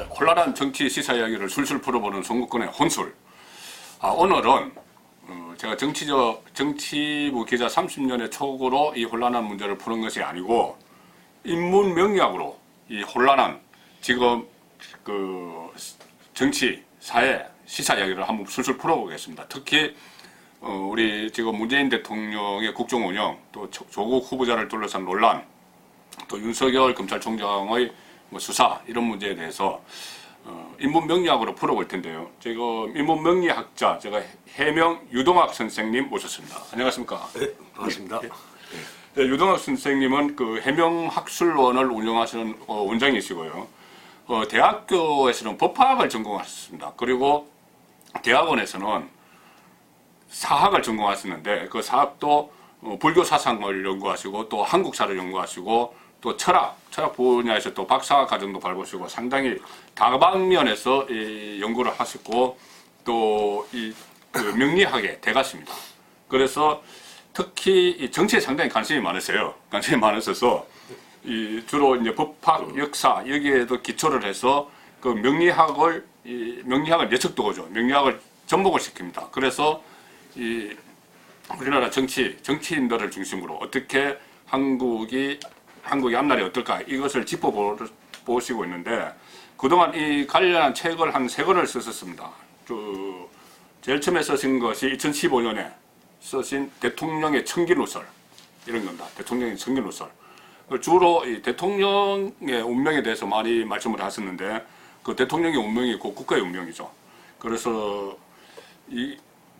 혼란한 정치 시사 이야기를 술술 풀어보는 송국근의 혼술. 오늘은 제가 정치부 기자 30년의 촉으로 이 혼란한 문제를 푸는 것이 아니고 인문 명리학으로 이 혼란한 지금 그 정치, 사회, 시사 이야기를 한번 술술 풀어보겠습니다. 특히 우리 지금 문재인 대통령의 국정 운영, 또 조국 후보자를 둘러싼 논란, 또 윤석열 검찰총장의 수사 이런 문제에 대해서 인문명리학으로 풀어볼 텐데요. 지금 인문명리학자 제가 해명 유동학 선생님 모셨습니다. 안녕하십니까? 네, 반갑습니다. 네, 유동학 선생님은 그 해명학술원을 운영하시는 원장이시고요. 대학교에서는 법학을 전공하셨습니다. 그리고 대학원에서는 사학을 전공하셨는데 그 사학도 불교 사상을 연구하시고 또 한국사를 연구하시고 또 철학 분야에서 또 박사 과정도 밟으시고 상당히 다방면에서 연구를 하셨고 또 이 명리학의 대가십니다. 그래서 특히 이 정치에 상당히 관심이 많으세요. 관심이 많으셔서 주로 이제 법학, 역사 여기에도 기초를 해서 그 명리학을 예측도구죠. 명리학을 접목을 시킵니다. 그래서 이 우리나라 정치인들을 중심으로 어떻게 한국이 앞날이 어떨까 이것을 짚어보시고 있는데 그동안 이 관련한 책을 한 3권을 쓰셨습니다. 제일 처음에 쓰신 것이 2015년에 쓰신 대통령의 청기누설 이런 겁니다. 대통령의 청기누설. 주로 이 대통령의 운명에 대해서 많이 말씀을 하셨는데 그 대통령의 운명이 곧 국가의 운명이죠. 그래서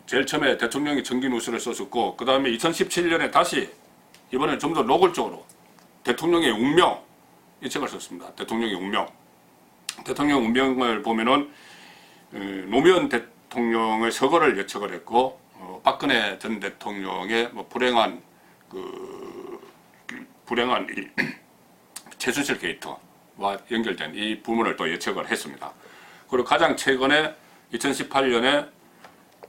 제일 처음에 대통령의 청기누설을 썼었고 그 다음에 2017년에 다시 이번에 좀 더 노골적으로 대통령의 운명 이 책을 썼습니다. 대통령의 운명. 대통령 운명을 보면은 노무현 대통령의 서거를 예측을 했고 박근혜 전 대통령의 불행한 이 최순실 게이트와 연결된 이 부분을 또 예측을 했습니다. 그리고 가장 최근에 2018년에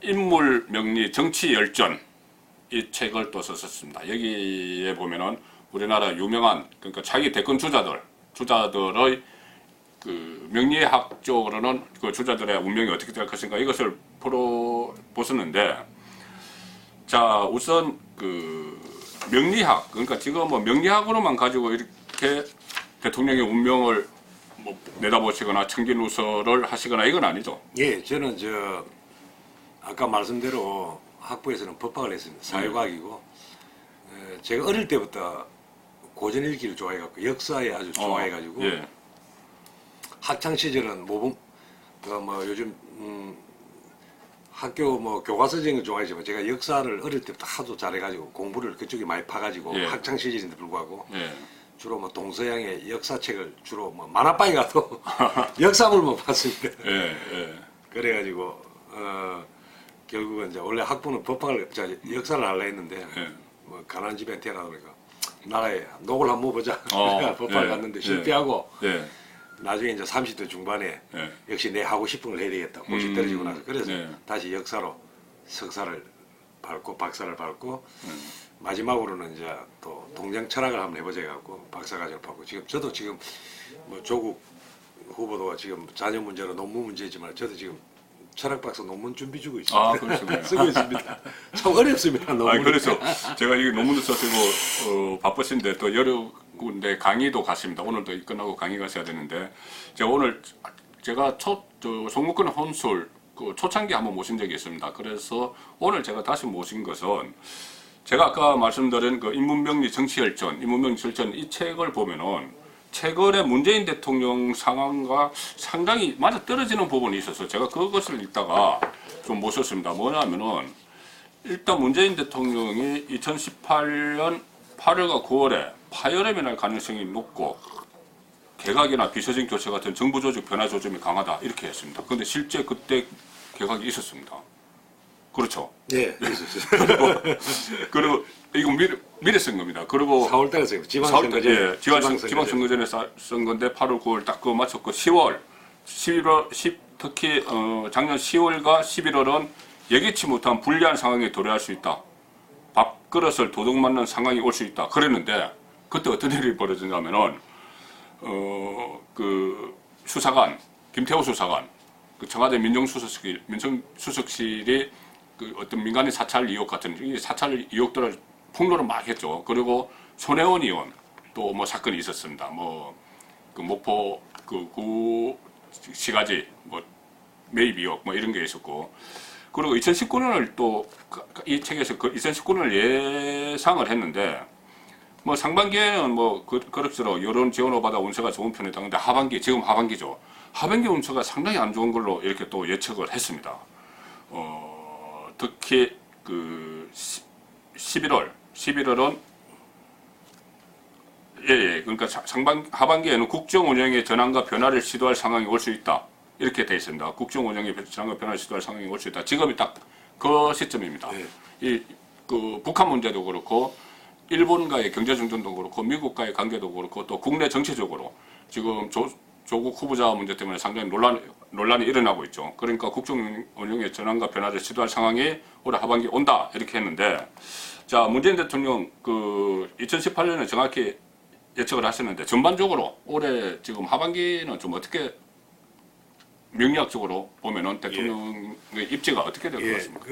인물 명리 정치 열전 이 책을 또 썼습니다. 여기에 보면은 우리나라 유명한 그러니까 차기 대권 주자들의 그 명리학적으로는 그 주자들의 운명이 어떻게 될 것인가 이것을 풀어보셨는데 자 우선 그 명리학 그러니까 지금 명리학으로만 가지고 이렇게 대통령의 운명을 내다보시거나 청기누설을 하시거나 이건 아니죠? 예, 저는 아까 말씀대로 학부에서는 법학을 했습니다. 사회과학이고 제가 어릴 때부터 고전 읽기를 좋아해갖고 역사에 아주 좋아해가지고 예. 학창 시절은 요즘 학교 교과서 적는 거 좋아하지만 제가 역사를 어릴 때부터 하도 잘해가지고 공부를 그쪽에 많이 파가지고 예. 학창 시절인데 불구하고 예. 주로 동서양의 역사책을 주로 만화방에 가도 역사물만 봤습니다. 예. 예. 그래가지고 결국은 이제 원래 학부는 법학을 역사를 하려 했는데 예. 가난한 집에 태어나다 보니까 나라에 녹을 한번 먹어보자. 법학을 예. 갔는데 실패하고 예. 나중에 이제 30대 중반에 예. 역시 내 하고 싶은 걸 해야 되겠다. 고시 떨어지고 나서 그래서 네. 다시 역사로 석사를 밟고 박사를 밟고 마지막으로는 이제 또 동양 철학을 한번 해보자 해갖고 박사과정을 받고 저도 지금 조국 후보도 지금 자녀 문제로 논문 문제지만 저도 지금 철학 박사 논문 준비 중이고 있습니다. 그렇습니다. 쓰고 있습니다. 참 어렵습니다. 논문. 그래서 제가 이 논문도 쓰시고 바쁘신데 또 여러 군데 강의도 가십니다. 오늘도 끝나고 강의 가셔야 되는데 제가 송국근 혼술 초창기 한번 모신 적이 있습니다. 그래서 오늘 제가 다시 모신 것은 제가 아까 말씀드린 그 인문명리 정치열전, 이 책을 보면은 최근에 문재인 대통령 상황과 상당히 맞아떨어지는 부분이 있어서 제가 그것을 읽다가 좀 모셨습니다. 뭐냐면은 일단 문재인 대통령이 2018년 8월과 9월에 파열음이 날 가능성이 높고 개각이나 비서진 교체 같은 정부 조직 변화 조짐이 강하다 이렇게 했습니다. 그런데 실제 그때 개각이 있었습니다. 그렇죠? 네, 있었어요. 그리고 이거 미리 쓴 겁니다. 그리고 4월달에 써요. 지방선거제. 지방선거전에 쓴 건데 8월, 9월 딱 그거 마쳤고 11월, 특히 작년 10월과 11월은 예기치 못한 불리한 상황에 도래할 수 있다. 밥그릇을 도둑 맞는 상황이 올 수 있다. 그랬는데 그때 어떤 일이 벌어졌냐면은 그 수사관 김태호 수사관, 그 청와대 민정수석실이 그 어떤 민간인 사찰 의혹 같은 이 사찰 의혹들을 폭로를 막 했죠. 그리고 손혜원 의원 또 뭐 사건이 있었습니다. 뭐 그 목포 그 구 시가지 뭐 매입 의혹 뭐 이런 게 있었고, 그리고 2019년을 또 이 책에서 그 2019년을 예상을 했는데, 뭐 상반기에는 뭐 그럭저럭 여론 지원 오바다 운세가 좋은 편이다. 근데 하반기, 지금 하반기죠. 하반기 운세가 상당히 안 좋은 걸로 이렇게 또 예측을 했습니다. 특히 그 11월은 그러니까 하반기에는 국정 운영의 전환과 변화를 시도할 상황이 올 수 있다. 이렇게 돼 있습니다. 국정 운영의 전환과 변화를 시도할 상황이 올 수 있다. 지금이 딱 그 시점입니다. 그 북한 문제도 그렇고, 일본과의 경제 정전도 그렇고, 미국과의 관계도 그렇고, 또 국내 정치적으로 지금 조국 후보자 문제 때문에 상당히 논란이 일어나고 있죠. 그러니까 국정 운영의 전환과 변화를 시도할 상황이 올해 하반기에 온다. 이렇게 했는데, 자, 문재인 대통령 그 2018년에 정확히 예측을 하셨는데, 전반적으로 올해 지금 하반기는 좀 어떻게 명리학적으로 보면은 대통령의 입지가 어떻게 될 것 같습니까?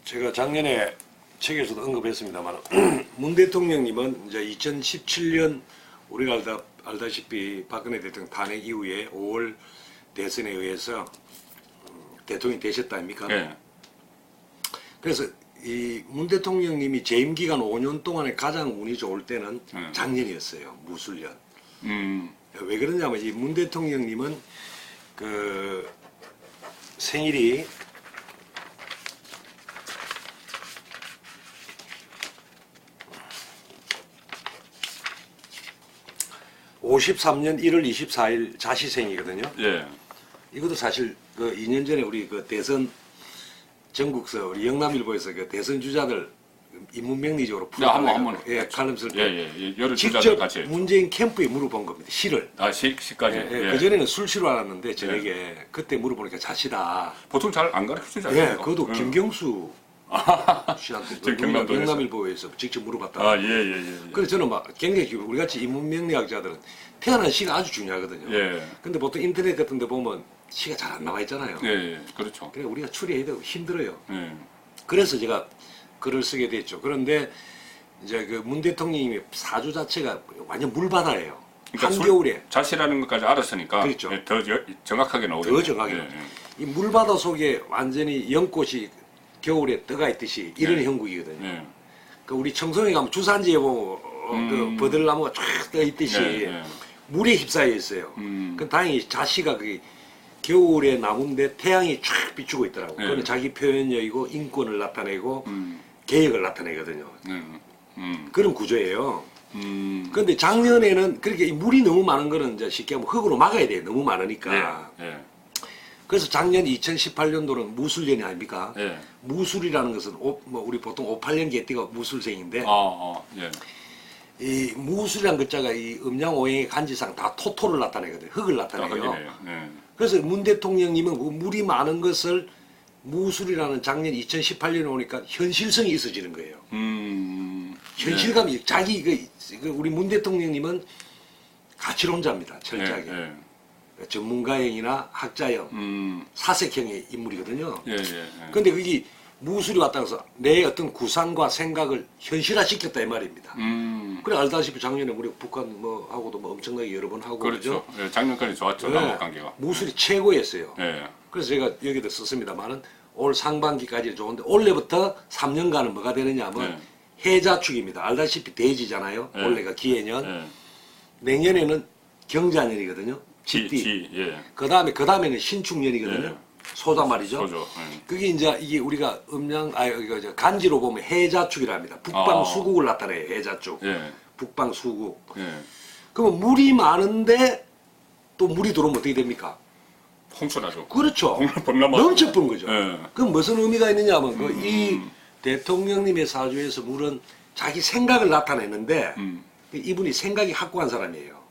제가 작년에 책에서도 언급했습니다만 문 대통령님은 이제 2017년 우리가 알다시피 박근혜 대통령 탄핵 이후에 5월 대선에 의해서 대통령이 되셨다 아닙니까? 예. 그래서 이 문 대통령님이 재임 기간 5년 동안에 가장 운이 좋을 때는 작년이었어요. 무술년. 왜 그러냐면 이 문 대통령님은 그 생일이 53년 1월 24일 자시생이거든요. 예. 이것도 사실 그 2년 전에 우리 그 대선 전국서 우리 영남일보에서 그 대선 주자들 인문명리적으로 한번 칼럼 쓸 때 여러 주자들 직접 같이 했죠. 문재인 캠프에 물어본 겁니다. 시를. 시까지. 그 전에는 술시로 알았는데 저녁에 그때 물어보니까 자시다. 보통 잘 안 가르쳐 주잖아요. 그것도 김경수 씨한테 지금 경남도에서. 영남일보에서 직접 물어봤다. 그래서 저는 막 굉장히 우리 같이 인문명리학자들은 태어난 시가 아주 중요하거든요. 근데 보통 인터넷 같은 데 보면 시가 잘 안 나와 있잖아요. 그렇죠. 그래 우리가 추리해야 되고 힘들어요. 그래서 제가 글을 쓰게 됐죠. 그런데 이제 그 문 대통령님의 사주 자체가 완전 물바다예요. 그러니까 한겨울에 자시라는 것까지 알았으니까 그렇죠. 더 정확하게 나오겠네요. 더 정확해요. 이 물바다 속에 완전히 연꽃이 겨울에 떠가 있듯이 이런 형국이거든요. 그 우리 청송에 가면 주산지에 보면 그 버들나무가 쫙 떠 있듯이 물에 휩싸여 있어요. 그 다행히 자시가 그 겨울에 나무인데 태양이 쫙 비추고 있더라고. 그거는 자기 표현력이고 인권을 나타내고 개혁을 나타내거든요. 그런 구조예요. 그런데 작년에는 그렇게 이 물이 너무 많은 거는 이제 쉽게 하면 흙으로 막아야 돼요. 너무 많으니까. 그래서 작년 2018년도는 무술년이 아닙니까? 무술이라는 것은 뭐 우리 보통 58년 개띠가 무술생인데 이 무술이라는 글자가 이 음양오행의 간지상 다 토토를 나타내거든요. 흙을 나타내요. 그래서 문 대통령님은 그 물이 많은 것을 무술이라는 작년 2018년에 오니까 현실성이 있어지는 거예요. 현실감이 자기 우리 문 대통령님은 가치론자입니다. 철저하게. 전문가형이나 학자형, 사색형의 인물이거든요. 그런데 그게 무술이 왔다고 해서 내 어떤 구상과 생각을 현실화시켰다 이 말입니다. 그래 알다시피 작년에 우리 북한 뭐 하고도 뭐 엄청나게 여러 번 하고 그렇죠. 작년까지 좋았죠. 남북 관계가. 무술이 최고였어요. 그래서 제가 여기도 썼습니다만은 올 상반기까지는 좋은데 올해부터 3년간은 뭐가 되느냐 하면 해자축입니다. 알다시피 돼지잖아요. 올해가 기해년. 내년에는 경자년이거든요. 쥐띠. 그 다음에는 신축년이거든요. 소자 말이죠. 소죠. 그게 이제 이게 우리가 이거 간지로 보면 해자축이랍니다. 북방수국을 나타내요. 해자축. 북방수국. 그러면 물이 많은데 또 물이 들어오면 어떻게 됩니까? 홍수나죠. 그렇죠. 넘쳐쁜 거죠. 그럼 무슨 의미가 있느냐 하면 이 대통령님의 사주에서 물은 자기 생각을 나타내는데 이분이 생각이 확고한 사람이에요.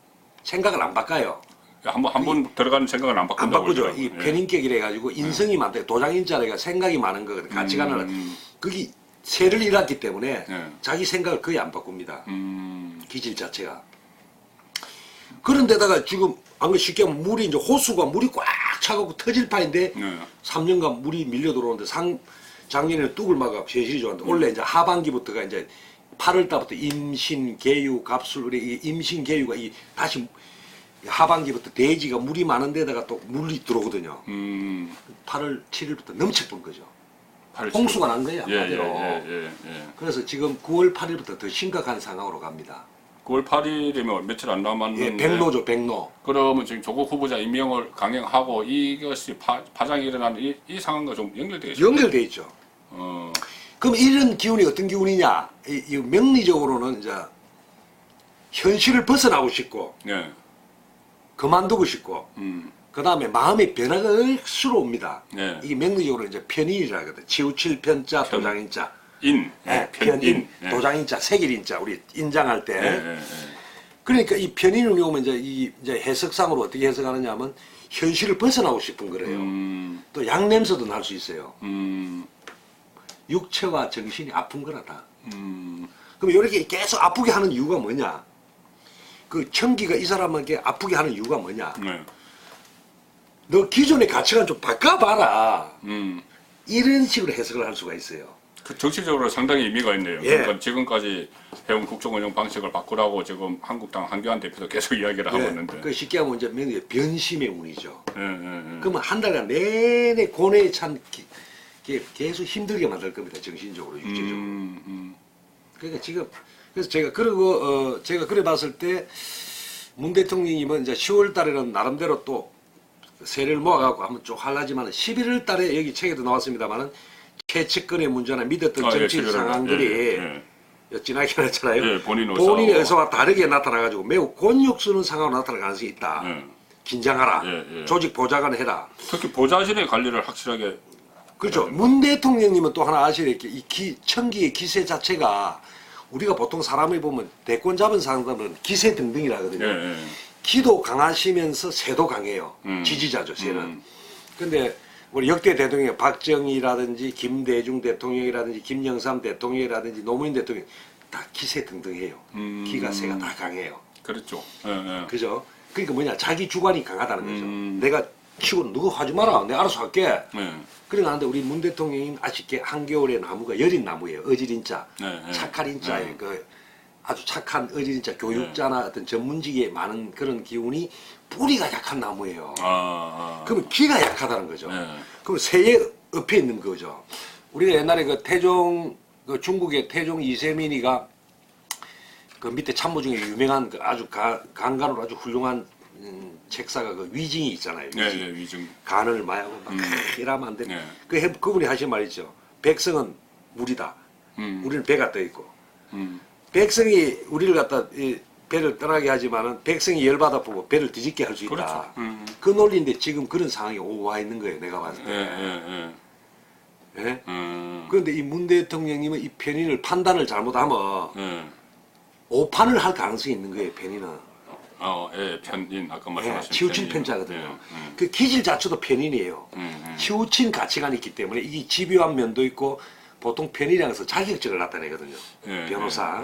생각을 안 바꿔요. 한번 들어가는 생각은 안 바꾼다고. 안 바꾸죠. 이 편인격이라 해가지고 인성이 많다. 도장인자가 생각이 많은 거거든. 가치관을. 그게 세를 잃었기 때문에 자기 생각을 거의 안 바꿉니다. 기질 자체가. 그런데다가 지금 안 그 쉽게 하면 물이 이제 호수가 물이 꽉 차가고 터질 판인데 네. 3년간 물이 밀려 들어오는데 작년에는 뚝을 막아 현실이 좋았는데 원래 이제 하반기부터가 이제 8월 달부터 임신, 개유, 갑술 그래 이 임신, 개유가 이 다시 하반기부터 돼지가 물이 많은 데다가 또 물이 들어오거든요. 8월 7일부터 넘쳐본 거죠. 홍수가 난 거예요. 한마디로. 예. 그래서 지금 9월 8일부터 더 심각한 상황으로 갑니다. 9월 8일이면 며칠 안 남았는데. 예, 백로죠, 백로. 그러면 지금 조국 후보자 임명을 강행하고 이것이 파장이 일어나는 이 상황과 좀 연결되어 있습니다. 연결돼 있죠. 그럼 이런 기운이 어떤 기운이냐? 이 명리적으로는 이제 현실을 벗어나고 싶고 네. 그만두고 싶고 그 다음에 마음의 변화가 억수로 옵니다. 네. 이게 명리적으로 이제 편인이라 하거든. 치우칠 편자, 편. 도장인자. 인. 예, 편인. 편인, 네. 도장인자, 색일인자 우리 인장할 때. 네. 그러니까 이 편인을 오면 이제 해석상으로 어떻게 해석하느냐 하면 현실을 벗어나고 싶은 거래요. 또 양냄새도 날 수 있어요. 육체와 정신이 아픈 거라다. 그럼 이렇게 계속 아프게 하는 이유가 뭐냐? 그 청기가 이 사람에게 아프게 하는 이유가 뭐냐? 네. 너 기존의 가치관 좀 바꿔봐라. 음. 이런 식으로 해석을 할 수가 있어요. 그 정치적으로 상당히 의미가 있네요. 예. 그러니까 지금까지 해온 국정 운영 방식을 바꾸라고 지금 한국당 한교안 대표도 계속 이야기를 하고 있는데. 그 쉽게 하면 이제 명예 변심의 운이죠. 예. 그러면 한 달간 내내 고뇌에 찬 계속 힘들게 만들 겁니다. 정신적으로, 육체적으로. 그러니까 지금 그래서 제가 그러고 제가 그래 봤을 때 문 대통령님은 이제 10월 달에는 나름대로 또 세를 모아갖고 한번 쭉 하려지만 11월 달에 여기 책에도 나왔습니다만은 최측근의 문제나 믿었던 정치 상황들이 진하게 나타나요. 예, 본인의 의사와 다르게 나타나가지고 매우 곤욕스러운 상황으로 나타날 가능성이 있다. 긴장하라. 조직 보좌관 해라. 특히 보좌진의 관리를 확실하게. 그렇죠. 문 대통령님은 또 하나 아시는 이 청기의 기세 자체가 우리가 보통 사람을 보면 대권 잡은 사람들은 기세 등등이라 하거든요. 기도 강하시면서 세도 강해요. 지지자죠, 세는. 근데 우리 역대 대통령 박정희라든지 김대중 대통령이라든지 김영삼 대통령이라든지 노무현 대통령 다 기세 등등해요. 기가 세가 다 강해요. 그렇죠. 그죠? 그러니까 뭐냐 자기 주관이 강하다는 거죠. 내가 치고 누구 하지 마라. 내가 알아서 할게. 그러니까 하는데 우리 문 대통령님 아쉽게 한겨울의 나무가 여린 나무예요. 어지린자, 착한 인자에 그 아주 착한 어지린자 교육자나 어떤 전문직에 많은 그런 기운이 뿌리가 약한 나무예요. 그러면 기가 약하다는 거죠. 그럼 새에 엎여 있는 거죠. 우리가 옛날에 그 태종 그 중국의 태종 이세민이가 그 밑에 참모 중에 유명한 그 아주 간간으로 아주 훌륭한 책사가 그 위징이 있잖아요. 위징. 위증. 간을 마약하고 막 이러면 안 돼. 그분이 하신 말 있죠. 백성은 물이다. 우리는 배가 떠 있고. 백성이 우리를 갖다 배를 떠나게 하지만은 백성이 열받아 보고 배를 뒤집게 할 수 있다. 그렇죠. 그 논리인데 지금 그런 상황이 와 있는 거예요. 내가 봤을 때. 예? 그런데 이 문 대통령님은 이 편인을 판단을 잘못하면 오판을 할 가능성이 있는 거예요. 편인은. 편인 아까 말씀하신 치우친 편자거든요. 그 기질 자체도 편인이에요. 치우친 가치관이 있기 때문에 이게 집요한 면도 있고 보통 편인이라는 것은 자격증을 나타내거든요. 변호사.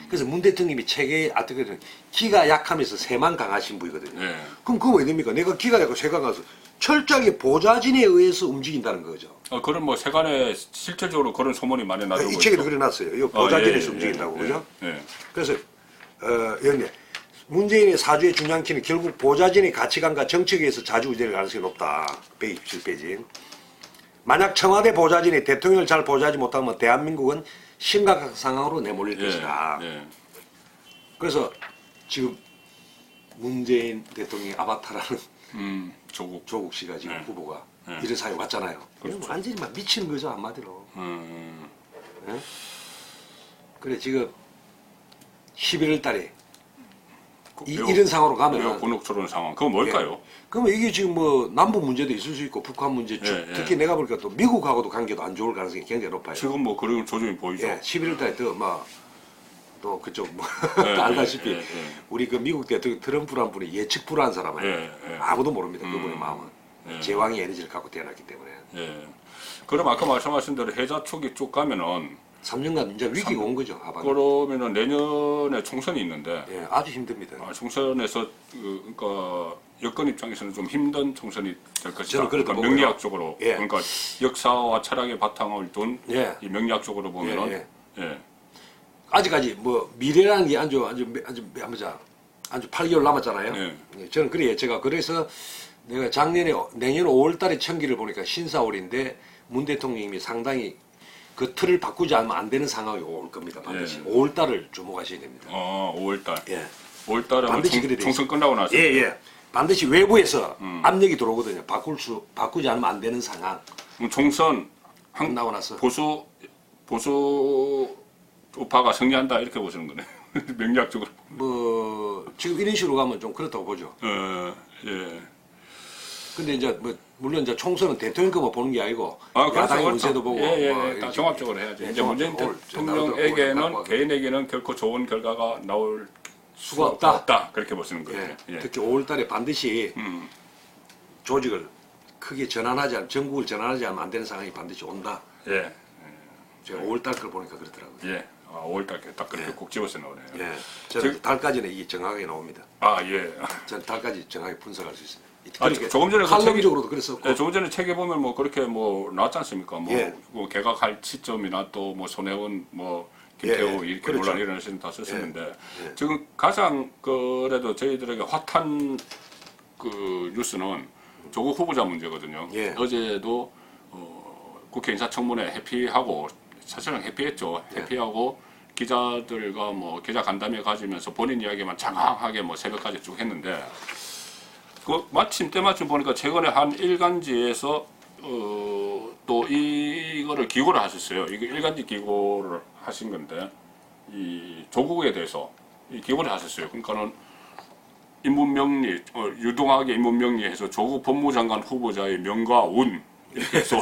그래서 문 대통령님이 책에 어떻게든 기가 약하면서 세만 강하신 분이거든요. 그럼 그거 왜 됩니까? 내가 기가 약하고 세가 강해서 철저하게 보좌진에 의해서 움직인다는 거죠. 그런 뭐 세간에 실질적으로 그런 소문이 많이 나고 이 책에도 그려놨어요. 이 보좌진에서 움직인다고 그죠? 그래서 여기 문재인의 사주의 중요한 키는 결국 보좌진의 가치관과 정책에서 좌지우지될 가능성이 높다. 127페이지. 만약 청와대 보좌진이 대통령을 잘 보좌하지 못하면 대한민국은 심각한 상황으로 내몰릴 것이다. 그래서 지금 문재인 대통령의 아바타라는 조국 씨가 지금 후보가 이런 사회 왔잖아요. 그렇죠. 완전히 막 미치는 거죠 한마디로. 그래 지금 11월 달에 이런 상황으로 가면 곤혹스러운 상황. 그건 뭘까요? 그러면 이게 지금 뭐 남북 문제도 있을 수 있고 북한 문제 특히 내가 보니까 또 미국하고도 관계도 안 좋을 가능성이 굉장히 높아요. 지금 뭐 그런 조짐이 보이죠. 11월 달에 또 그쪽 뭐 알다시피 우리 그 미국 대통령 트럼프라는 분이 예측 불허한 사람이에요. 아무도 모릅니다. 그분의 마음은. 제왕의 에너지를 갖고 태어났기 때문에. 그럼 아까 말씀하신 대로 해자 초기 쭉 가면은 3년간 이제 위기가 온 거죠. 하반기. 그러면은 내년에 총선이 있는데 예, 아주 힘듭니다. 총선에서 그러니까 여권 입장에서는 좀 힘든 총선이 될 것이다. 저는 그렇게 그러니까 보고요. 명리학적으로 예. 그러니까 역사와 철학의 바탕을 둔 이 예. 명리학적으로 보면은 예, 예. 아직까지 뭐 미래라는 게 아주 8개월 남았잖아요. 예. 예, 저는 그래요. 제가 그래서 내가 작년에 내년 5월달에 청기를 보니까 신사월인데 문 대통령님이 상당히 그 틀을 바꾸지 않으면 안 되는 상황이 올 겁니다. 반드시 예. 5월달을 주목하셔야 됩니다. 5월달. 예. 5월달에 반드시 그래야 돼요. 총선 끝나고 나서. 예. 반드시 외부에서 압력이 들어오거든요. 바꾸지 않으면 안 되는 상황. 총선 끝나고 나서. 보수 우파가 승리한다 이렇게 보시는 거네. 명리학적으로. 뭐 지금 이런 식으로 가면 좀 그렇다고 보죠. 예. 근데 이제 뭐 물론 이제 총선은 대통령급만 보는 게 아니고 그렇죠, 야당의 그렇죠. 운세도 보고 예, 뭐 다 이렇게 종합적으로 해야죠. 예, 이제 문재인 종합적으로 대통령에게는 개인에게는 결코 좋은 결과가 나올 수가 없다. 그렇게 보시는 거예요. 예, 예. 특히 5월달에 반드시 조직을 크게 전환하지 않, 전국을 전환하지 않으면 안 되는 상황이 반드시 온다. 예. 제가 5월달 걸 보니까 그렇더라고요. 예. 5월달 딱 그렇게 꼭 집어서 나오네요. 예, 저는 달까지는 이게 정확하게 나옵니다. 예. 저는 달까지 정확하게 분석할 수 있습니다. 조금 전에 그 칼럼적으로도 그랬었고. 예, 조금 전에 책에 보면 뭐 그렇게 뭐 나왔지 않습니까? 예. 뭐 개각할 시점이나 또 뭐 손혜원 뭐 김태호 예, 이렇게 그렇죠. 논란이 일어나시는 다 썼었는데 예. 지금 가장 그래도 저희들에게 핫한 그 뉴스는 조국 후보자 문제거든요. 예. 어제도 국회 인사청문회 회피하고 사실은 회피했죠. 회피하고 기자들과 뭐 기자 간담회 가지면서 본인 이야기만 장황하게 뭐 새벽까지 쭉 했는데 그 마침 때마침 보니까 최근에 한 일간지에서 또 이거를 기고를 하셨어요. 이게 일간지 기고를 하신 건데 이 조국에 대해서 이 기고를 하셨어요. 그러니까는 인문명리 유동하게 인문명리해서 조국 법무장관 후보자의 명과 운 이렇게 해서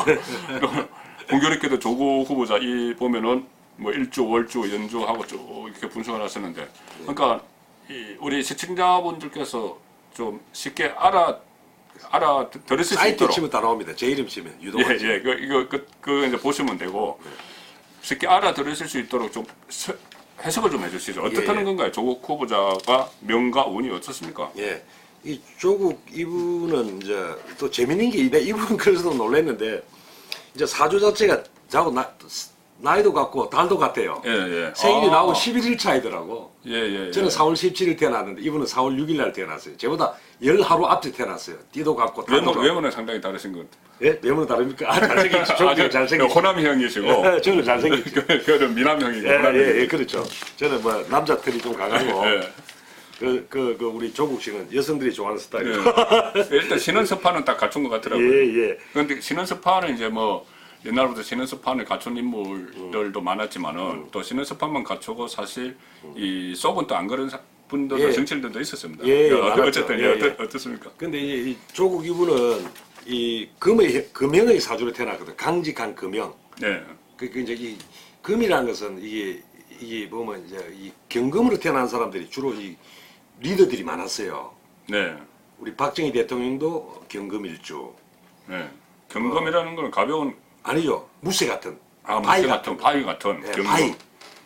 공교롭게도 조국 후보자 이 보면은 뭐 일주, 월주, 연주하고 쭉 이렇게 분석을 하셨는데 그러니까 우리 시청자분들께서 좀 쉽게 들으실 수 사이트 있도록 치면 다 나옵니다. 제 이름 치면 유동환. 이거 이제 보시면 되고 쉽게 알아들으실 수 있도록 좀 해석을 좀 해주시죠. 어떻게 하는 건가요? 조국 후보자가 명과 운이 어떻습니까? 예. 이 조국 이분은 이제 또 재밌는 게 이분은 그래서도 놀랐는데 이제 사주 자체가 자고 나이도 같고 달도 같아요. 예. 생일이 나하고 11일 차이더라고. 예. 저는 4월 17일 태어났는데 이분은 4월 6일 날 태어났어요. 저보다 10하루 앞에 태어났어요. 띠도 같고 달도 같고. 외모는 상당히 다르신 것 같아요. 예? 외모는 다릅니까? 잘생기시죠. 조국 잘생기시죠. 호남이 형이시고 저는 잘생기시죠. 그는 미남 형이고 호남이 예, 그렇죠. 저는 뭐 남자 털이 좀 강하고 예. 그 우리 조국 씨는 여성들이 좋아하는 스타일이에요. 일단 신원스파는 딱 갖춘 것 같더라고요. 예. 그런데 신원스파는 이제 뭐 옛날부터 신원스파를 갖춘 인물들도 많았지만은 또 신원스파만 갖추고 사실 이 속은 또 안 그런 분들도 예. 정치인들도 있었습니다. 많았죠. 어쨌든 어떻습니까? 근데 이 조국 이분은 이 금형의 사주로 태어났거든. 강직한 금형. 네. 그 이제 이 금이라는 것은 이게 보면 이제 이 경금으로 태어난 사람들이 주로 이 리더들이 많았어요. 네. 우리 박정희 대통령도 경금일주. 네. 경금이라는 건 가벼운 아니죠. 무쇠 같은. 바위 같은 경금. 바위.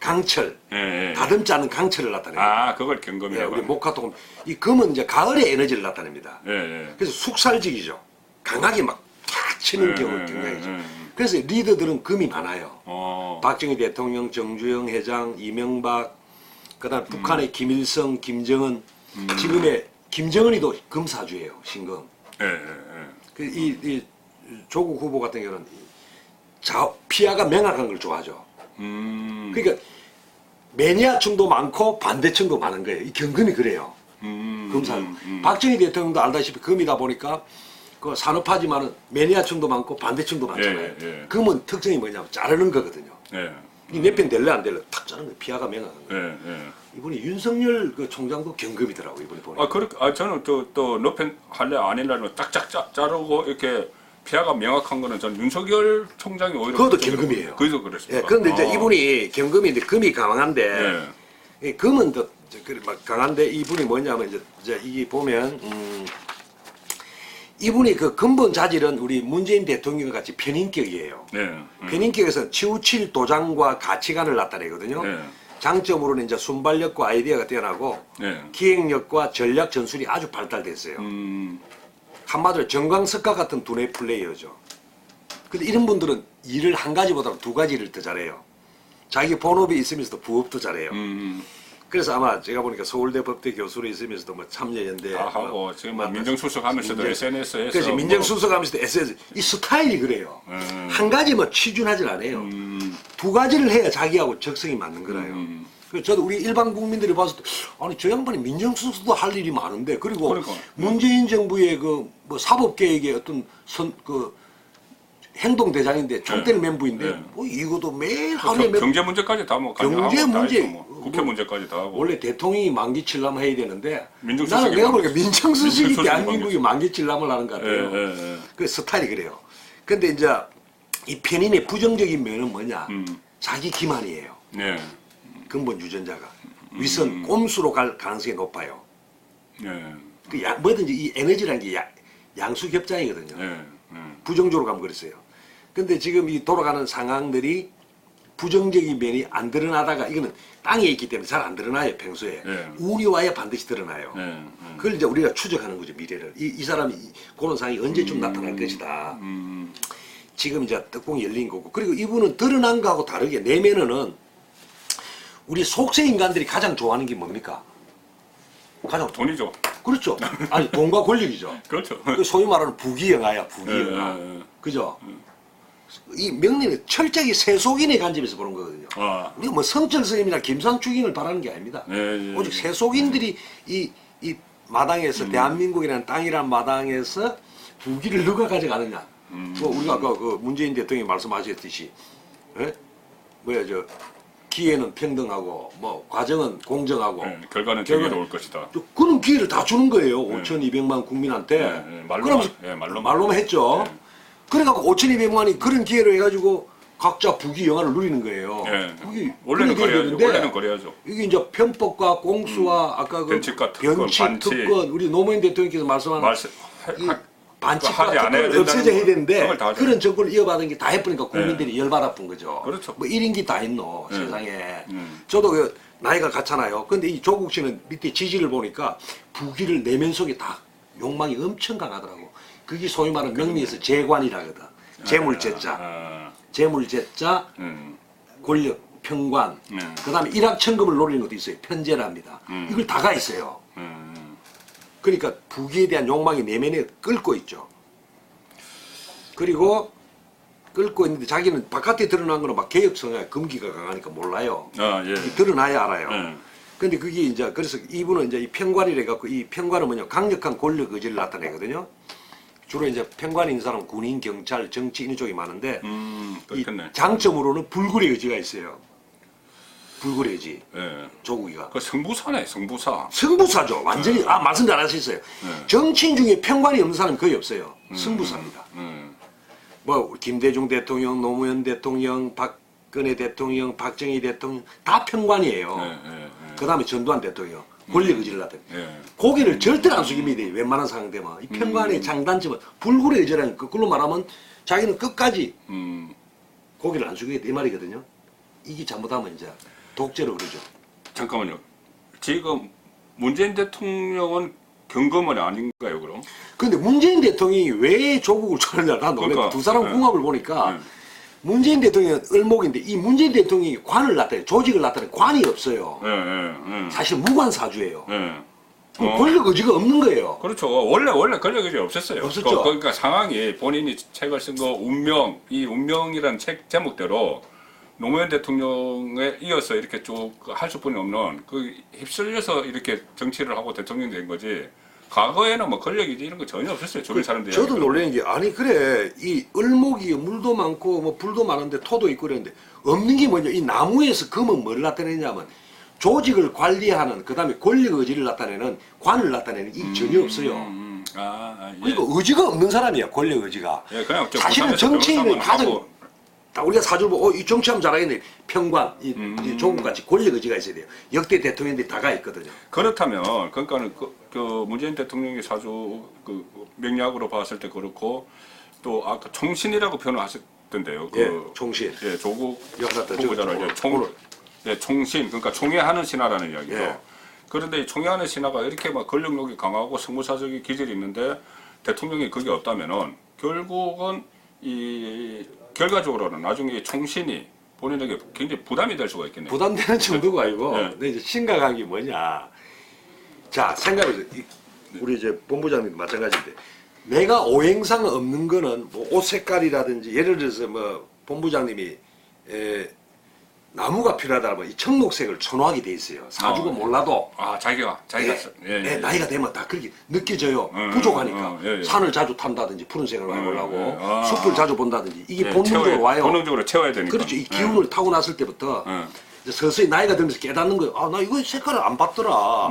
강철. 예. 다듬지 않은 강철을 나타냅니다. 그걸 예, 경금이라고. 우리 목화토금. 이 금은 이제 가을의 에너지를 나타냅니다. 예. 그래서 숙살직이죠. 강하게 막 탁 치는 경우 굉장히죠. 예. 그래서 리더들은 금이 많아요. 어. 박정희 대통령, 정주영 회장, 이명박, 그다음 북한의 김일성, 김정은, 지금의 김정은이도 금사주예요. 신금. 예. 이 조국 후보 같은 경우는 피아가 명확한 걸 좋아하죠. 그러니까 매니아층도 많고 반대층도 많은 거예요. 이 경금이 그래요. 금사주. 박정희 대통령도 알다시피 금이다 보니까 그 산업하지만은 매니아층도 많고 반대층도 많잖아요. 예. 금은 특징이 뭐냐면 자르는 거거든요. 예. 이 내 편 될래 안 될래 탁 자르는 거예요. 피아가 명확한 거예요. 예. 이분이 윤석열 그 총장도 경금이더라고 이분이 보니까. 그렇게 저는 또 너편 할래 아닐래는 딱짝 자르고 이렇게 피아가 명확한 거는 전 윤석열 총장이 오히려 그것도 경금이에요. 그래서 그랬습니다. 예, 그런데 이제 이분이 경금인데 금이 강한데 이 금은 더 막 강한데 이분이 뭐냐면 이제 이게 보면 이분이 그 근본 자질은 우리 문재인 대통령 같이 편인격이에요. 네. 편인격에서는 치우칠 도장과 가치관을 나타내거든요. 네. 장점으로는 이제 순발력과 아이디어가 뛰어나고 네. 기획력과 전략 전술이 아주 발달됐어요. 한마디로 정광석과 같은 두뇌 플레이어죠. 근데 이런 분들은 일을 한 가지보다 두 가지를 더 잘해요. 자기 본업이 있으면서도 부업도 잘해요. 그래서 아마 제가 보니까 서울대 법대 교수로 있으면서도 뭐 참여연대 다 하고 지금 뭐 민정수석 하면서도 SNS에서 그래서 민정수석 하면서도 SNS 이 스타일이 그래요. 한 가지만 취준하질 않아요. 두 가지를 해야 자기하고 적성이 맞는 거라요. 그래서 저도 우리 일반 국민들이 봤을 때 아니 저 양반이 민정수석도 할 일이 많은데 그리고 그러니까. 문재인 정부의 그 뭐 사법계획의 어떤 행동대장인데 총대를 멤버인데 네. 뭐 이것도 매일 하루에 경제 문제까지 다 뭐 경제 문제 국회 문제까지 다 하고 원래 대통령이 만기칠람 해야 되는데 민정수석이 나는 내가 보니까 민정수석이 민정수석이 대한민국이 만기칠람을 하는 것 같아요. 그 스타일이 그래요. 근데 이제 이 편인의 부정적인 면은 뭐냐? 자기 기만이에요. 네. 근본 유전자가 윗선 꼼수로 갈 가능성이 높아요. 네. 그 뭐든지 이 에너지라는 게 양수겹장이거든요. 네. 부정적으로 가면 그랬어요. 근데 지금 이 돌아가는 상황들이 부정적인 면이 안 드러나다가 이거는 땅에 있기 때문에 잘 안 드러나요 평소에. 네. 운이 와야 반드시 드러나요. 네. 그걸 이제 우리가 추적하는 거죠 미래를. 이 사람이 그런 상황이 언제쯤 나타날 것이다. 지금 이제 뚜껑이 열린 거고 그리고 이분은 드러난 거하고 다르게 내면은 우리 속세 인간들이 가장 좋아하는 게 뭡니까? 가장 돈이죠. 그렇죠. 아니 돈과 권력이죠. 그렇죠. 그 소위 말하는 부귀영화야 부귀영화. 그죠? 이 명리는 철저히 세속인의 관점에서 보는 거거든요. 우리가 뭐 성철스님이나 김상축인을 바라는 게 아닙니다. 오직 세속인들이 이 마당에서 대한민국이라는 땅이라는 마당에서 부귀를 누가 가져가느냐. 뭐 우리가 아까 그 문재인 대통령이 말씀하셨듯이, 예? 뭐야 저 기회는 평등하고 뭐 과정은 공정하고 결과는 되게 올 것이다. 그런 기회를 다 주는 거예요. 5,200만 국민한테. 말로만 했죠. 그래갖고 5,200만이 그런 기회를 해가지고 각자 부귀영화를 누리는 거예요. 원래는 그래야죠. 이게 이제 편법과 공수와 아까 그 변칙과 특권, 특권 우리 노무현 대통령께서 말씀한 반칙과 특권을 없애져 해야 되는데 그런 정권을 이어받은 게 다 해버리니까 국민들이 열받아픈 거죠. 그렇죠. 뭐 1인기 다 있노 세상에. 저도 그 나이가 같잖아요. 근데 이 조국 씨는 밑에 지지를 보니까 부귀를 내면 속에 다 욕망이 엄청 강하더라고. 그게 소위 말하는 명리에서 재관이라거든. 재물제자. 재물제자, 권력, 평관. 그 다음에 일확천금을 노리는 것도 있어요. 편제랍니다. 이걸 다가 있어요. 그러니까 부귀에 대한 욕망이 내면에 끓고 있죠. 그리고 끓고 있는데 자기는 바깥에 드러난 거는 막 개혁성에 금기가 강하니까 몰라요. 드러나야 알아요. 근데 그게 이제 그래서 이분은 이제 이 편관이래 갖고 이 편관은 뭐냐 강력한 권력 의지를 나타내거든요. 주로 이제 편관인 사람 군인, 경찰, 정치인 쪽이 많은데 이 장점으로는 불굴의 의지가 있어요. 불굴의 의지. 조국이가. 그 성부사네, 성부사. 성부사죠. 완전히 말씀 잘하셨어요. 정치인 중에 편관이 없는 사람이 거의 없어요. 성부사입니다. 뭐 김대중 대통령, 노무현 대통령, 박근혜 대통령, 박정희 대통령 다 편관이에요. 그 다음에 전두환 대통령. 권력 의지를 나타내. 고개를 절대 안 숙입니다. 웬만한 상황 되면. 이 편관의 장단점은 불굴의 의지라는 거꾸로 말하면 자기는 끝까지 고개를 안 숙이겠다 이 말이거든요. 이게 잘못하면 이제 독재로 그러죠. 잠깐만요. 지금 문재인 대통령은 경거만이 아닌가요, 그럼? 근데 문재인 대통령이 왜 조국을 좋아하느냐 난 놀래. 그러니까, 두 사람 궁합을 보니까 문재인 대통령은 을목인데 이 문재인 대통령이 관을 나타내 조직을 나타내 관이 없어요. 사실 무관사주예요. 권력 의지가 없는 거예요. 그렇죠. 원래 권력 의지 없었어요. 없었죠. 그러니까 상황이 본인이 책을 쓴 거 운명, 이 운명이라는 책 제목대로 노무현 대통령에 이어서 이렇게 쭉 할 수뿐이 없는 그 휩쓸려서 이렇게 정치를 하고 대통령이 된 거지. 과거에는 뭐 권력이지 이런 거 전혀 없었어요. 주변 사람들이. 저도 놀라는 게 아니 그래 이 을목이 물도 많고 뭐 불도 많은데 토도 있고 그랬는데 없는 게 뭐냐 이 나무에서 금은 뭘 나타내냐면 조직을 관리하는 그 다음에 권력 의지를 나타내는 관을 나타내는 이 전혀 없어요. 그러니까 의지가 없는 사람이야 권력 의지가. 그냥 사실은 정치인의 가장 딱 우리가 사주를 보고 이 정치하면 잘하겠네. 평관, 이 조국같이 권력 의지가 있어야 돼요. 역대 대통령들이 다가 있거든요. 그렇다면 그러니까는 그 문재인 대통령의 사주 그 맥락으로 봤을 때 그렇고 또 아까 총신이라고 표현을 하셨던데요. 그 예, 총신. 예, 조국 역사다. 후보자를 총신 그러니까 총회하는 신하라는 이야기죠. 예. 그런데 이 총회하는 신하가 이렇게 막 권력력이 강하고 승무사적인 기질이 있는데 대통령이 그게 없다면은 결국은 이 결과적으로는 나중에 총신이 본인에게 굉장히 부담이 될 수가 있겠네요. 부담되는 정도가 아니고, 네. 근데 이제 심각한 게 뭐냐. 자, 생각해보세요. 우리 이제 본부장님도 마찬가지인데, 내가 오행상 없는 거는 뭐 옷 색깔이라든지, 예를 들어서 뭐 본부장님이 나무가 필요하다면 이 청록색을 선호하게 돼 있어요. 사주가 몰라도. 자기가 나이가 되면 다 그렇게 느껴져요. 부족하니까. 산을 자주 탄다든지 푸른색을 해보려고 숲을 자주 본다든지 이게 본능적으로 와요. 본능적으로 채워야 되니까. 그렇죠. 이 기운을 타고 났을 때부터 이제 서서히 나이가 들면서 깨닫는 거예요. 아, 나 이거 색깔을 안 봤더라.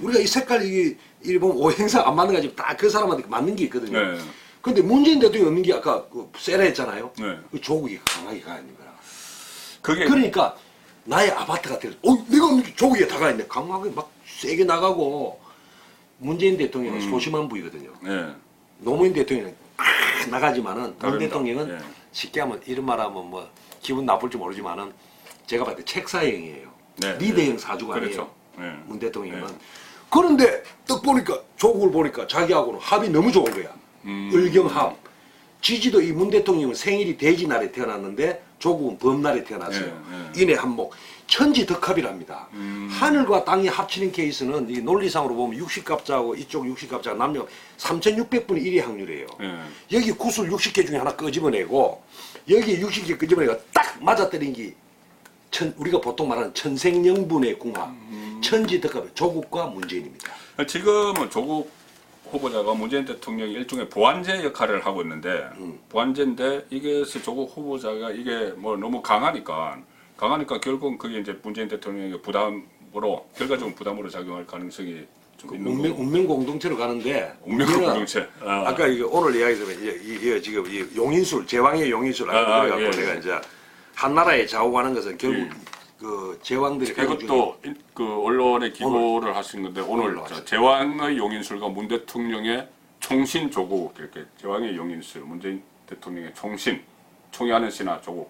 우리가 이 색깔 이 보면 오행상 안 맞는 거지. 딱 그 사람한테 맞는 게 있거든요. 네. 근데 문재인 대통령이 없는 게 아까 그 세라 했잖아요. 네. 그 조국이 강하게 가 있는 거라. 그게 그러니까 나의 아파트가 될, 내가 없는 게 조국에 다가 있네. 강하게 막 세게 나가고 문재인 대통령은 소심한 부위거든요. 네. 노무현 대통령은 나가지만은 문 다릅니다. 대통령은 예. 쉽게 하면 이런 말하면 뭐 기분 나쁠지 모르지만은 제가 봤을 때 책사형이에요. 네, 리더형 사주가 그렇죠. 아니에요. 네. 문 대통령은. 네. 그런데 딱 보니까 조국을 보니까 자기하고는 합이 너무 좋은 거야. 을경합. 지지도 이 문 대통령은 생일이 돼지 날에 태어났는데 조국은 범날에 태어났어요. 인해 한목. 천지덕합이랍니다. 하늘과 땅이 합치는 케이스는 이 논리상으로 보면 60갑자하고 이쪽 60갑자가 남녀 3600분의 1의 확률이에요. 여기 구슬 60개 중에 하나 끄집어내고 여기 60개 끄집어내고 딱 맞아떨린 게 우리가 보통 말하는 천생연분의 궁합. 천지덕합. 조국과 문재인입니다. 지금은 조국 후보자가 문재인 대통령이 일종의 보완제 역할을 하고 있는데 보완제인데 이게 조국 후보자가 이게 뭐 너무 강하니까 결국은 그게 이제 문재인 대통령에게 부담으로 결과적으로 부담으로 작용할 가능성이 좀 있는 거고. 운명 공동체로 가는데 운명 문제는 공동체. 아까 이게 오늘 이야기했지만 이게 지금 이 용인술 제왕의 용인술 그래갖고 예, 내가 이제 한나라에 좌우하는 것은 결국 그 제왕들이 이것도 그 언론에 기고를 하신 건데 오늘 제왕의 용인술과 문 대통령의 총신 조국 이렇게 제왕의 용인술 문재인 대통령의 총신 총회하는 신하 조국.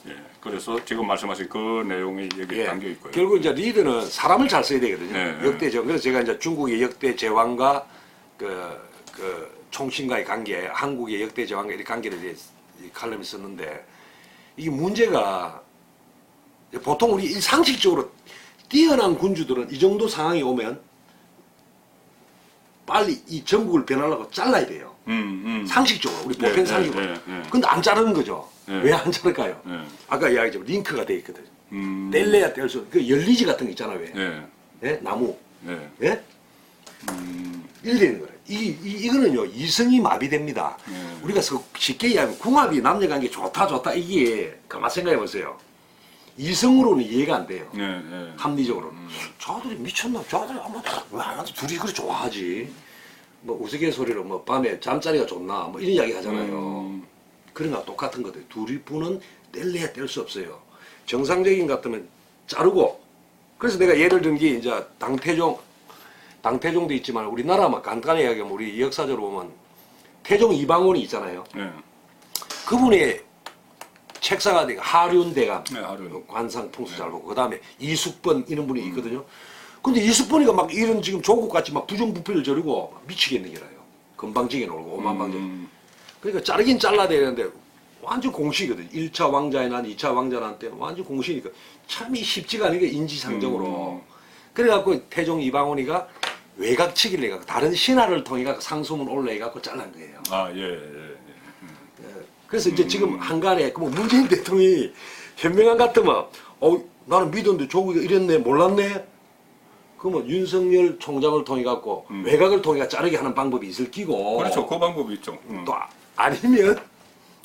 예, 그래서 지금 말씀하신 그 내용이 여기 담겨 있고요. 결국 이제 리더는 사람을 잘 써야 되거든요. 네, 역대제왕. 그래서 제가 이제 중국의 역대 제왕과 그 총신과의 관계, 한국의 역대 제왕과 이 관계를 이제 칼럼을 썼는데 이게 문제가 보통 우리 상식적으로 뛰어난 군주들은 이 정도 상황이 오면 빨리 이 전국을 변하려고 잘라야 돼요. 상식적으로 우리 보편 상식으로. 근데 안 자르는 거죠. 왜 안 자를까요? 아까 이야기했지만 링크가 돼 있거든. 뗄래야 뗄 수. 그 열리지 같은 거 있잖아 왜? 예? 나무. 예? 이래 되는 거예요. 이거는요 이성이 마비됩니다. 우리가 쉽게 이야기하면 궁합이 남녀관계 좋다 이게 가만 생각해 보세요. 이성으로는 이해가 안 돼요. 합리적으로는. 저들이 미쳤나? 저들이 아마 왜 둘이 그렇게 좋아하지? 뭐 우스갯소리로 뭐 밤에 잠자리가 좋나? 뭐 이런 이야기 하잖아요. 그런 거 똑같은 거들. 둘이 분은 뗄래야 뗄 수 없어요. 정상적인 것 같으면 자르고. 그래서 내가 예를 든 게 이제 당태종도 있지만 우리나라만 간단히 이야기하면 우리 역사적으로 보면 태종 이방원이 있잖아요. 그분의 책사가 되고 하륜대감, 관상 풍수 잘 보고 그 다음에 이숙번 이런 분이 있거든요. 근데 이숙번이가 막 이런 지금 조국같이 막 부정부패를 저리고 미치겠는 게라요. 건방지게 놀고 오만방지게. 그러니까 자르긴 잘라야 되는데 완전 공식이거든. 1차 왕자에 난 2차 왕자한테 완전 공식이니까 참이 쉽지가 않으니까 인지상정으로. 그래갖고 태종 이방원이가 외곽치기를 해갖고 다른 신하를 통해 갖고 상소문 올라해갖고 잘란 거예요. 그래서 이제 지금 한간에 뭐 문재인 대통령이 현명한 같으면 나는 믿었는데 조국이 이랬네 몰랐네. 그러면 윤석열 총장을 통해 갖고 외곽을 통해 자르게 하는 방법이 있을 끼고. 그렇죠. 그 방법이 있죠. 또 아니면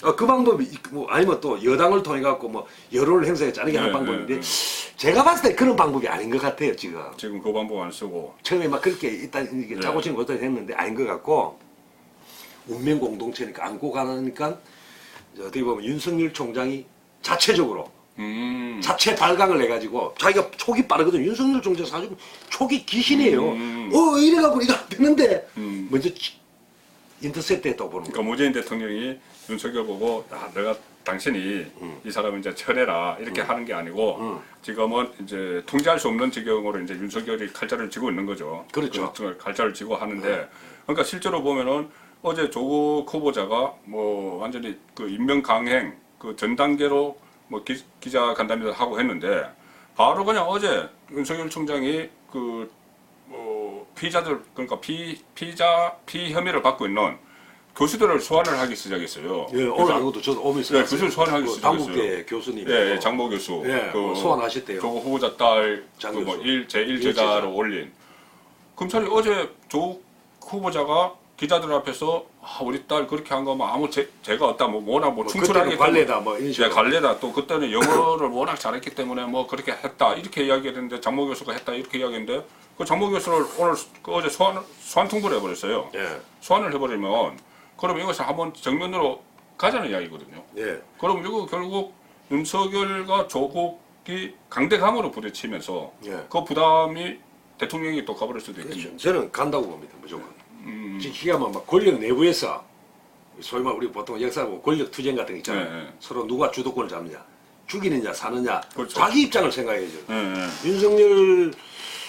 그 방법이 뭐 아니면 또 여당을 통해 갖고 뭐 여론을 행사해 자르게 하는 방법인데 제가 봤을 때 그런 방법이 아닌 것 같아요 지금. 지금 그 방법 안 쓰고. 처음에 막 그렇게 일단 이게 짜고 치는 것도 했는데 아닌 것 같고 운명 공동체니까 안고 가니까 어떻게 보면 윤석열 총장이 자체적으로 자체 발광을 해가지고 자기가 촉이 빠르거든. 윤석열 총장 사실 촉이 귀신이에요. 이래갖고 이거 안 되는데 먼저 인터셉트했다고 보는 거예요. 그러니까 문재인 대통령이 윤석열 보고 내가 당신이 이 사람을 이제 쳐내라 이렇게 하는 게 아니고 지금은 이제 통제할 수 없는 지경으로 이제 윤석열이 칼자를 쥐고 있는 거죠. 그렇죠. 그 칼자를 쥐고 하는데 그러니까 실제로 보면은 어제 조국 후보자가 뭐 완전히 그 인명 강행 그 전 단계로 뭐 기자 간담회를 하고 했는데 바로 그냥 어제 윤석열 총장이 그 피의자들 그러니까 피의 혐의를 받고 있는 교수들을 소환을 하기 시작했어요. 예, 오늘 아니고도 저도 오면서 예, 교수를 소환하기 시작했어요. 당국대 교수님, 예, 장모 교수, 예, 소환하셨대요. 조국 후보자 딸 장 그 뭐 교수. 제1 제자로 올린. 검찰이 어제 조국 후보자가 기자들 앞에서 우리 딸 그렇게 한 거면 아무 죄가 없다, 워낙 충출하기 그때는 관례다, 이런 식으로. 예, 관례다. 또 그때는 영어를 워낙 잘했기 때문에 그렇게 했다 이렇게 이야기했는데 장모 교수가 했다 이렇게 이야기했는데 그 장모 교수를 오늘 어제 소환 통보를 해버렸어요. 예. 소환을 해버리면 그럼 이것을 한번 정면으로 가자는 이야기거든요. 예. 그럼 이거 결국 윤석열과 조국이 강대강으로 부딪히면서 예. 그 부담이 대통령이 또 가버릴 수도 있겠죠. 그렇죠. 저는 간다고 봅니다, 무조건. 기가 막 권력 내부에서 소위 말 우리 보통 역사 보면 권력 투쟁 같은 거 있잖아요. 네, 네. 서로 누가 주도권을 잡느냐, 죽이느냐, 사느냐, 그렇죠. 자기 입장을 생각해야죠. 네. 윤석열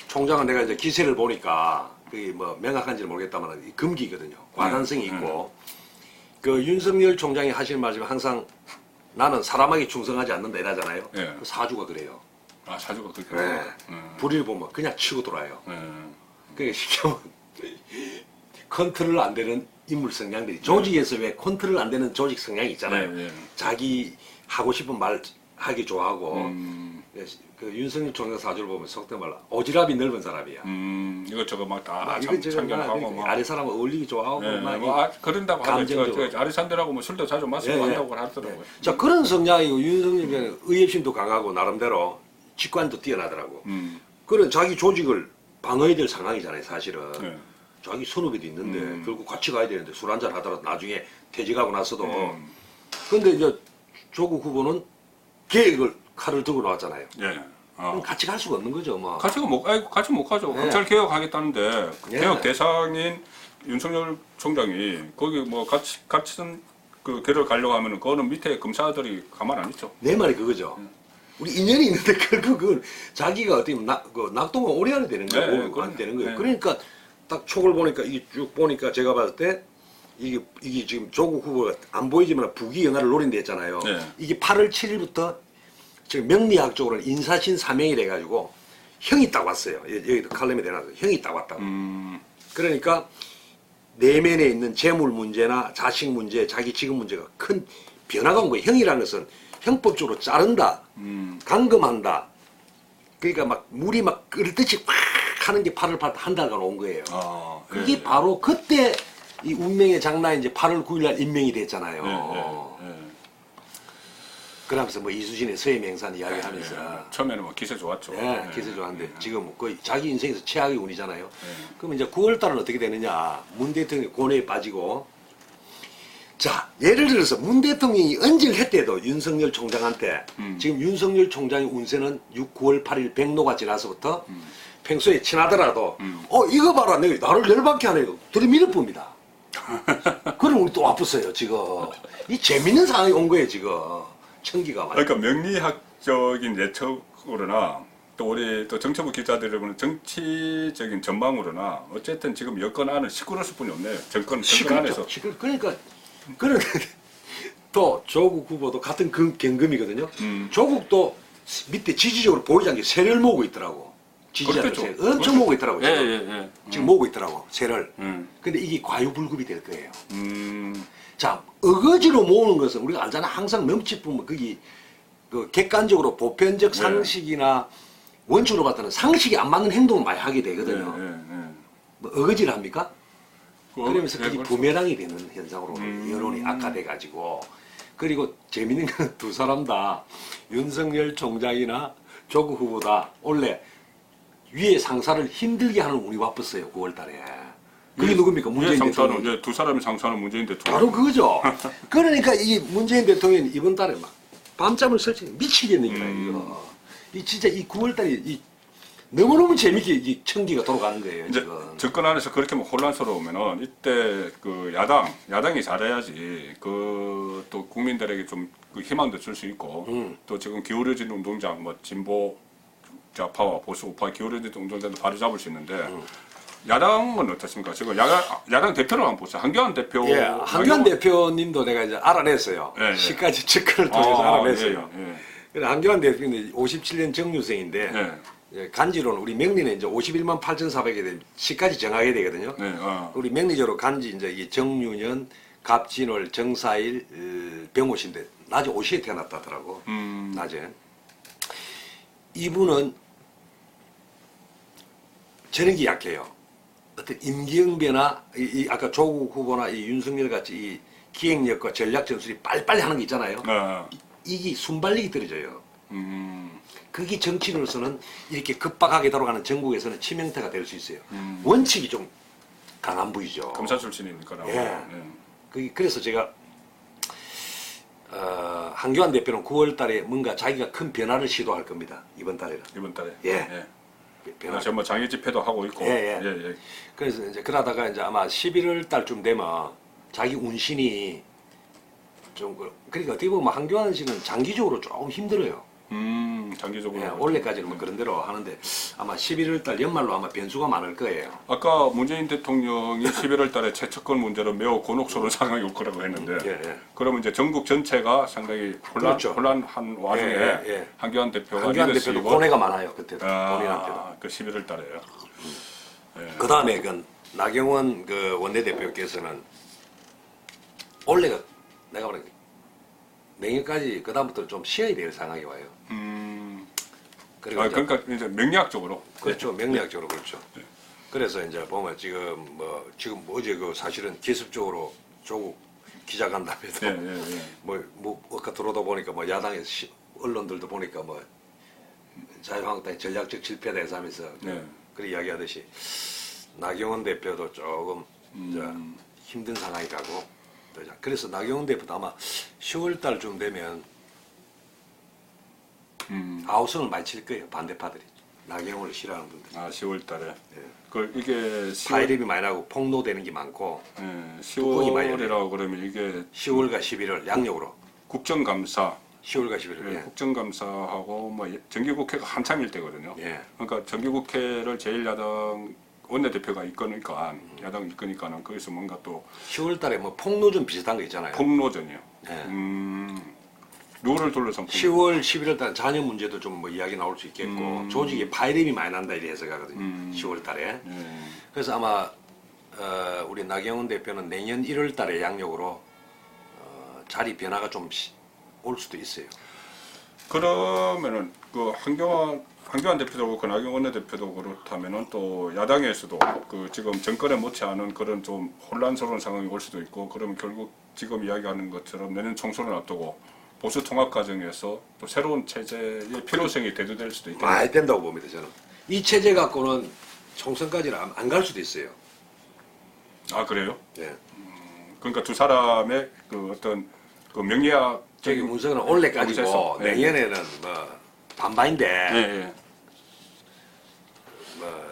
총장은 내가 이제 기세를 보니까 그게 뭐 명확한지는 모르겠다만 이 금기거든요. 과단성이 있고 그 윤석열 총장이 하시는 말씀이 항상 나는 사람에게 충성하지 않는다 이러잖아요. 네. 그 사주가 그래요. 사주가 그렇게. 네. 불의를 보면 그냥 치고 돌아요. 그러니까 쉽게 하면 컨트롤 안 되는 인물 성향들이 조직에서 왜 컨트롤 안 되는 조직 성향이 있잖아요. 네, 네. 자기 하고 싶은 말 하기 좋아하고 그 윤석열 총장 사주를 보면 속된 말로 오지랖이 넓은 사람이야. 이것저것 막다 이것저것 참견하고 막. 아래 사람은 어울리기 좋아하고 네, 막 그런다고 감정적으로. 하죠. 아리산들하고 뭐 술도 자주 마시고 예, 예. 한다고 하더라고요. 자 그런 성향이고 윤석열은 의협심도 강하고 나름대로 직관도 뛰어나더라고. 그런 자기 조직을 방어해야 될 상황이잖아요, 사실은. 네. 자기 선후배도 있는데 결국 같이 가야 되는데 술 한잔 하더라도 나중에 퇴직하고 나서도. 근데 이제 조국 후보는 계획을 칼을 들고 나왔잖아요. 예. 그럼 같이 갈 수가 없는 거죠, 뭐. 같이 못 가죠. 네. 검찰 개혁하겠다는데 예. 개혁 대상인 윤석열 총장이 거기 뭐 같은 그 길을 가려고 하면은 그거는 밑에 검사들이 가만 안 있죠. 내 말이 그거죠. 우리 인연이 있는데 결국은 자기가 어떻게 보면 낙동강 오래 하게 되는 거예요. 네, 안 되는 거예요. 네. 그러니까 딱 촉을 보니까 이게 쭉 보니까 제가 봤을 때 이게 지금 조국 후보가 안 보이지만 부귀 영화를 노린다 했잖아요. 네. 이게 8월 7일부터 지금 명리학적으로는 인사신 사명이라 해가지고 형이 딱 왔어요. 여기도 칼럼에 대놔서 형이 딱 왔다고. 그러니까 내면에 있는 재물 문제나 자식 문제, 자기 직업 문제가 큰 변화가 온 거예요. 형이라는 것은 형법적으로 자른다, 감금한다. 그러니까 막 물이 막 끓듯이 팍 하는 게 8월 8일 한 달간 온 거예요. 그게 예. 바로 그때 이 운명의 장난이 이제 8월 9일 날 임명이 됐잖아요. 예. 그러면서 뭐 이수진의 서해명산 이야기하면서 처음에는 뭐 기세 좋았죠. 예, 기세 좋았는데 지금 거의 자기 인생에서 최악의 운이잖아요. 그럼 이제 9월 달은 어떻게 되느냐? 문 대통령이 고뇌에 빠지고 자, 예를 들어서 문 대통령이 언질 했대도 윤석열 총장한테 지금 윤석열 총장의 운세는 9월 8일 백로가 지나서부터 평소에 친하더라도 이거 봐라 내가 나를 열받게 하네 들이밀어 봅니다. 그럼 우리 또 아팠어요 지금. 이 재밌는 상황이 온 거예요 지금. 청기가 많이. 그러니까 명리학적인 예측으로나 또 우리 또 정치부 기자들이 보는 정치적인 전망으로나 어쨌든 지금 여권 안은 시끄러울 뿐이 없네요. 정권 안에서. 그러니까 그런 또 조국 후보도 같은 경금이거든요. 조국도 밑에 지지적으로 보이지 않게 세를 모으고 있더라고. 지지자들 그렇겠죠. 세를 엄청 모으고 있더라고. 예. 지금 모으고 있더라고 세를. 근데 이게 과유불급이 될 거예요. 자, 어거지로 모으는 것은 우리가 알잖아. 항상 명치품은 그게 그 객관적으로 보편적 상식이나 원칙으로 봤다는 상식이 안 맞는 행동을 많이 하게 되거든요. 뭐 어거지를 합니까? 그러면서 그게 부메랑이 되는 현상으로 여론이 악화돼가지고 그리고 재밌는 건 두 사람 다 윤석열 총장이나 조국 후보다 원래 위에 상사를 힘들게 하는 운이 바빴어요 9월달에. 그게 누굽니까? 문재인 상수하는 대통령. 두 사람이 상수하는 문재인 대통령. 바로 그거죠. 그러니까 이 문재인 대통령이 이번 달에 막 밤잠을 설치 미치겠는 거예요. 이거. 이 진짜 이 9월달이 이 너무너무 재밌게 이 청기가 돌아가는 거예요. 이제 지금. 정권 안에서 그렇게 막 혼란스러우면은 이때 그 야당이 잘해야지 그 또 국민들에게 좀 그 희망도 줄 수 있고 또 지금 기울어진 운동장 뭐 진보 좌파와 보수 우파 기울어진 운동장도 바로 잡을 수 있는데 야당은 어떻습니까? 지금 야당 대표를 한번 보세요. 한교안 대표. 예, 한교안 대표님도 내가 이제 알아냈어요. 예, 예. 시까지 접근을 통해서 알아냈어요. 예, 예. 그래 한교안 대표는 57년 정유생인데 예. 예, 간지로는 우리 명리는 이제 51만 8,400에 되면 시까지 정하게 되거든요. 네, 우리 명리적으로 간지 이제 이 정유년, 갑진월, 정사일, 병오신데 낮에 5시에 태어났다더라고. 낮에. 이분은 저녁이 약해요. 어떤 임기응변이나 아까 조국 후보나 이 윤석열 같이 이 기획력과 전략 전술이 빨리빨리 하는 게 있잖아요. 이게 순발력이 떨어져요. 그게 정치인으로서는 이렇게 급박하게 돌아가는 전국에서는 치명타가 될 수 있어요. 원칙이 좀 강한 부위죠. 검사 출신이니까. 예. 그래서 제가 한교안 대표는 9월달에 뭔가 자기가 큰 변화를 시도할 겁니다. 이번 달에는. 이번 달에. 예. 변화. 뭐 장애 집회도 하고 있고. 예. 그래서 이제 그러다가 이제 아마 11월 달쯤 되면 자기 운신이 좀 그러니까 어떻게 보면 한교안 씨는 장기적으로 조금 힘들어요. 장기적으로. 예, 원래까지는 뭐 그런 대로 하는데 아마 11월 달 연말로 아마 변수가 많을 거예요. 아까 문재인 대통령이 11월 달에 채척권 문제로 매우 곤혹스러운 상황이 올 거라고 했는데 예. 그러면 이제 전국 전체가 상당히 그렇죠. 혼란한 와중에 예. 한교안 대표가 한교안 대표도 리더십을 고뇌가 많아요 그때도 본인한테도. 그 11월 달에요. 그 다음에 그 나경원 그 원내대표께서는 원래가 내가 보니까 내년까지 그 다음부터 좀 쉬어야 될 상황이 와요. 그리고 이제 그러니까 이제 명리학적으로. 그렇죠. 명리학적으로 그렇죠. 그래서 이제 보면 지금 어제 그 사실은 기습적으로 조국 기자간담회도 뭐 아까 들어오다 보니까 뭐 야당의 언론들도 보니까 뭐 자유한국당이 전략적 실패다 해서 하면서 그렇게 이야기하듯이 나경원 대표도 조금 이제 힘든 상황이 가고 그래서 나경원 대표도 아마 10월 달쯤 되면 아우성을 많이 칠 거예요. 반대파들이. 나경원을 싫어하는 분들. 10월 달에. 예. 그 이게 10월, 파이름이 많이 나고 폭로되는 게 많고 10월이라고 그러면 이게 10월과 11월 양력으로 국정감사 10월과 11월. 예. 국정감사하고 뭐 정기국회가 한참일 때거든요. 예. 그러니까 정기국회를 제1야당 원내대표가 이끄니까 야당 이끄니까는 거기서 뭔가 또 10월 달에 뭐 폭로전 비슷한 거 있잖아요. 폭로전이요. 예. 누구를 둘러싼 폭로? 10월, 11월 달 자녀 문제도 좀 뭐 이야기 나올 수 있겠고 조직에 파이름이 많이 난다 이래 해석하거든요. 10월 달에. 그래서 아마 우리 나경원 대표는 내년 1월 달에 양력으로 자리 변화가 좀 올 수도 있어요. 그러면은 그 한교안 대표도 그렇고 나경원 원내대표도 그렇다면은 또 야당에서도 그 지금 정권에 못지않은 그런 좀 혼란스러운 상황이 올 수도 있고 그러면 결국 지금 이야기하는 것처럼 내년 총선을 앞두고 보수 통합 과정에서 또 새로운 체제의 필요성이 대두될 수도 있겠네요. 많이 된다고 봅니다 저는. 이 체제 갖고는 총선까지는 안 갈 수도 있어요. 아 그래요? 예. 그러니까 두 사람의 그 어떤 그 명리학 저기 문서는 올해까지고 내년에는 뭐 반반인데 예. 뭐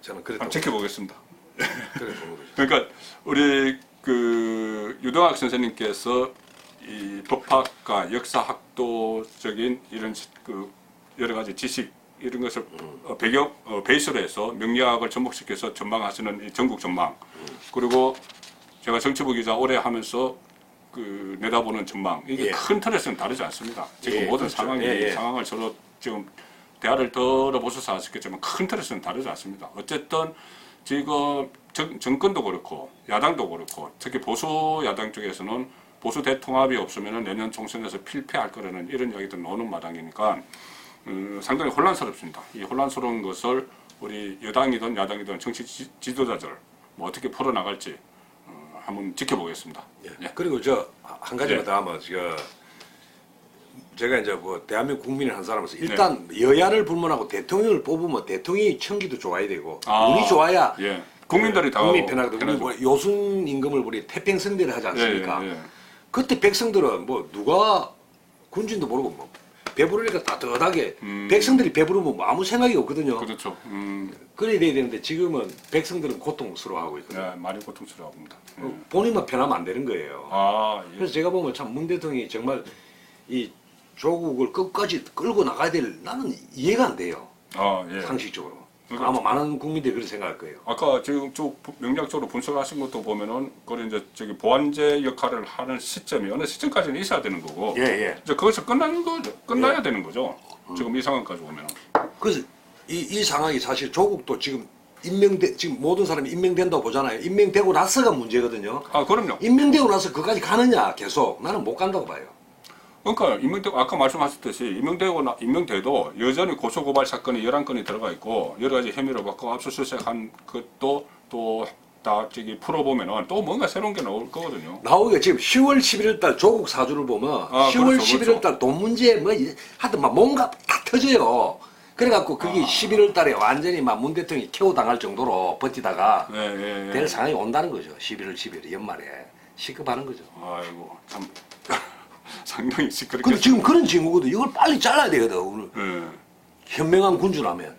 저는 그렇게 한번 지켜보겠습니다. 그래 보는 거죠. 그러니까 우리 그 유동학 선생님께서 이 법학과 역사학도적인 이런 그 여러 가지 지식 이런 것을 배경 베이스로 해서 명리학을 접목시켜서 전망하시는 이 전국 전망 그리고 제가 정치부 기자 오래 하면서 그 내다보는 전망 이게 큰 틀에서는 다르지 않습니다. 지금 모든 그렇죠. 상황을 서로 지금 대화를 들어보셔서 아시겠지만 큰 틀에서는 다르지 않습니다. 어쨌든 지금 정권도 그렇고 야당도 그렇고 특히 보수 야당 쪽에서는 보수 대통합이 없으면 내년 총선에서 필패할 거라는 이런 이야기들 나오는 마당이니까 상당히 혼란스럽습니다. 이 혼란스러운 것을 우리 여당이든 야당이든 정치 지도자들 뭐 어떻게 풀어나갈지 한번 지켜보겠습니다. 예. 그리고 저 한 가지만 더 하면 제가 이제 뭐 대한민국 국민의 한 사람으로서 일단 여야를 불문하고 대통령을 뽑으면 대통령이 청기도 좋아야 되고 운이 좋아야 국민들이 다 국민 편하거든. 편하죠. 뭐 요순 임금을 우리 태평성대를 하지 않습니까? 예, 예. 그때 백성들은 뭐 누가 군진도 모르고 뭐 배부르니까 따뜻하게 백성들이 배부르면 뭐 아무 생각이 없거든요. 그렇죠. 그래야 돼야 되는데 지금은 백성들은 고통스러워하고 있거든요. 네, 많이 고통스러워합니다. 본인만 편하면 안 되는 거예요. 아, 예. 그래서 제가 보면 참 문 대통령이 정말 이 조국을 끝까지 끌고 나가야 될 나는 이해가 안 돼요. 아, 예. 상식적으로. 그러니까 아마 많은 국민들이 그렇게 생각할 거예요. 아까 지금 쭉 명략적으로 분석하신 것도 보면은 그런 이제 저기 보완제 역할을 하는 시점이 어느 시점까지는 있어야 되는 거고 예, 예. 이제 거기서 끝나는 거죠. 끝나야 되는 거죠. 지금 이 상황까지 오면은. 그래서 이 상황이 사실 조국도 지금 지금 모든 사람이 임명된다고 보잖아요. 임명되고 나서가 문제거든요. 아, 그럼요. 임명되고 나서 그까지 가느냐 계속 나는 못 간다고 봐요. 그러니까 임명되고 아까 말씀하셨듯이 임명돼도 여전히 고소고발 사건이 11건이 들어가 있고 여러 가지 혐의를 받고 압수수색한 것도 또 다 저기 풀어보면은 또 뭔가 새로운 게 나올 거거든요. 나오기가 지금 10월 11일 달 조국 사주를 보면 아, 10월 그렇죠, 11일 그렇죠. 달 돈 문제 뭐 하여튼 막 뭔가 다 터져요. 그래갖고 그게 11월 달에 완전히 막 문 대통령이 KO 당할 정도로 버티다가 예, 예, 예. 될 상황이 온다는 거죠. 11월 10일 연말에 시급하는 거죠. 아이고 참 상당히 시끄럽게. 근데 지금 그런 징후거든. 이걸 빨리 잘라야 되거든. 오늘 예. 현명한 군주라면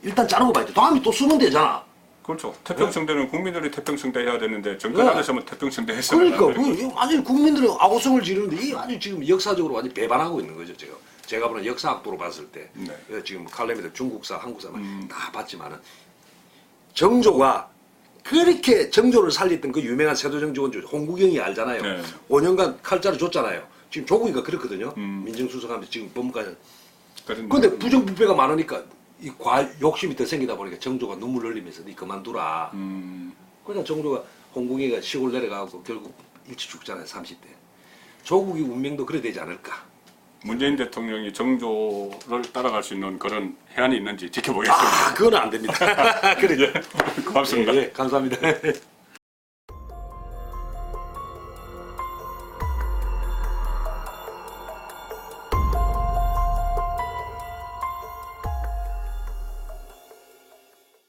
일단 자르고 봐야 돼. 다음에 또 쓰면 되잖아. 그렇죠. 태평성대는 국민들이 태평성대 해야 되는데 정권 네. 안에서만 태평성대 했어요. 그러니까 이거 완전히 국민들의 아우성을 지르는데 이게 완전 지금 역사적으로 완전 배반하고 있는 거죠. 제가 보는 역사학도로 봤을 때 네. 지금 칼럼에도 중국사, 한국사만 다 봤지만은 정조가 그렇게 정조를 살렸던 그 유명한 세도정지원주 홍구경이 알잖아요. 네. 5년간 칼자루 줬잖아요. 지금 조국이가 그렇거든요. 민정수석하면서 지금 법무관을. 그런데 근데 부정부패가 많으니까 이 욕심이 더 생기다 보니까 정조가 눈물 흘리면서 니 그만두라. 그러니까 정조가 홍궁이가 시골 내려가고 결국 일찍 죽잖아요. 30대. 조국의 운명도 그래 되지 않을까. 문재인 대통령이 정조를 따라갈 수 있는 그런 해안이 있는지 지켜보겠습니다. 아, 그건 안 됩니다. 그래. 고맙습니다. 예, 예, 감사합니다.